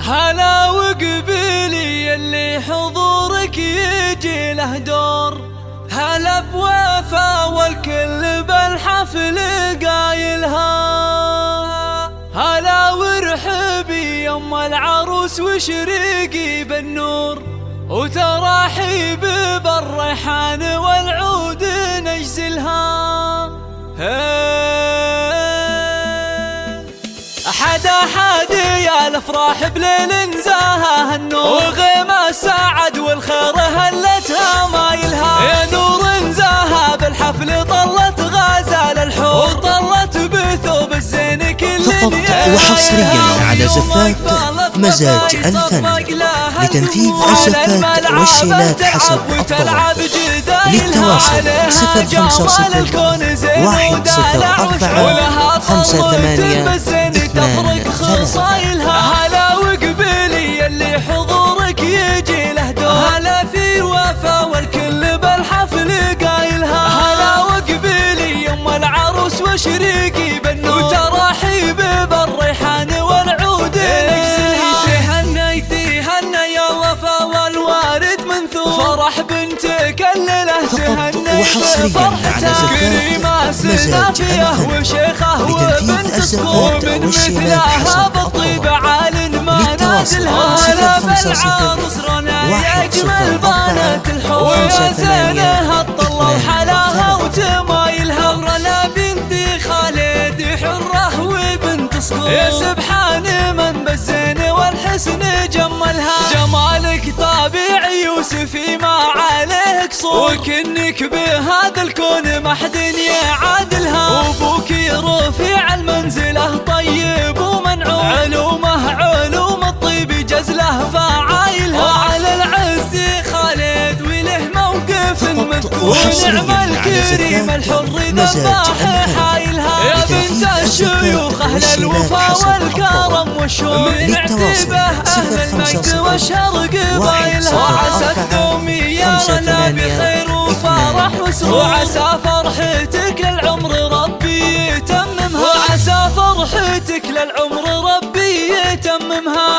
هلا وقبيلي اللي حضورك يجي له دور، هلا بوفا والكل بالحفل قايلها. هلا وارحبي يم العروس وشريقي بالنور، وتراحيب بالريحان والعود نجزلها. حدا يا الافراح بليل نزاها النور، وغيمة السعد والخير هلتها مايلها. يا نور نزاها بالحفل طلت غزال الحور، وطلت بثوب الزين كل فقط وحصريا على زفات مزاج الفن لتنفيذ الزفات والشيلات حسب الطلب. للتواصل 050 104 5823. هلا وقبيلي اللي حضورك يجي له دور، هلا في وفا والكل بالحفل قايلها. هلا وقبيلي يم العروس وشريقي بالنور، وتراحيب بالريحان والعود نجزلها. تهنى يا وفا والوارد منثور، فرح بنتك الليله تهنى بفرحتك. كريمة سنافيه وشيخه وبنت صقور، من مثلها بالطيب عال ما نازلها. هلا بالعروس رنا يا اجمل بنات الحور، ويا زينها الطله وحلاها وتمايلها. رنا بنت خالد حره وبنت صقور، يا سبحان من بالزين والحسن جملها. جمالك طبيعي يوسفي ما عليه قصور، وكنك بهذا الكون ما حد يعادلها. وابوك رفيع المنزله طيب ومنعوم، علوم الطيب جزله فعايلها. وعلى العز خالد وله موقف مذكور، نعم الكريم الحر ذباح حايلها. يا بنت الشيوخ اهل الوفا والكرم والشوق، نعتبه اهل المجد والشرق بايلها. وعسى الدوم يا رنا بخير وفرح وسرور، وعسى فرحتك للعمر ربي يتممها. وعسى فرحتك للعمر ربي يتممها.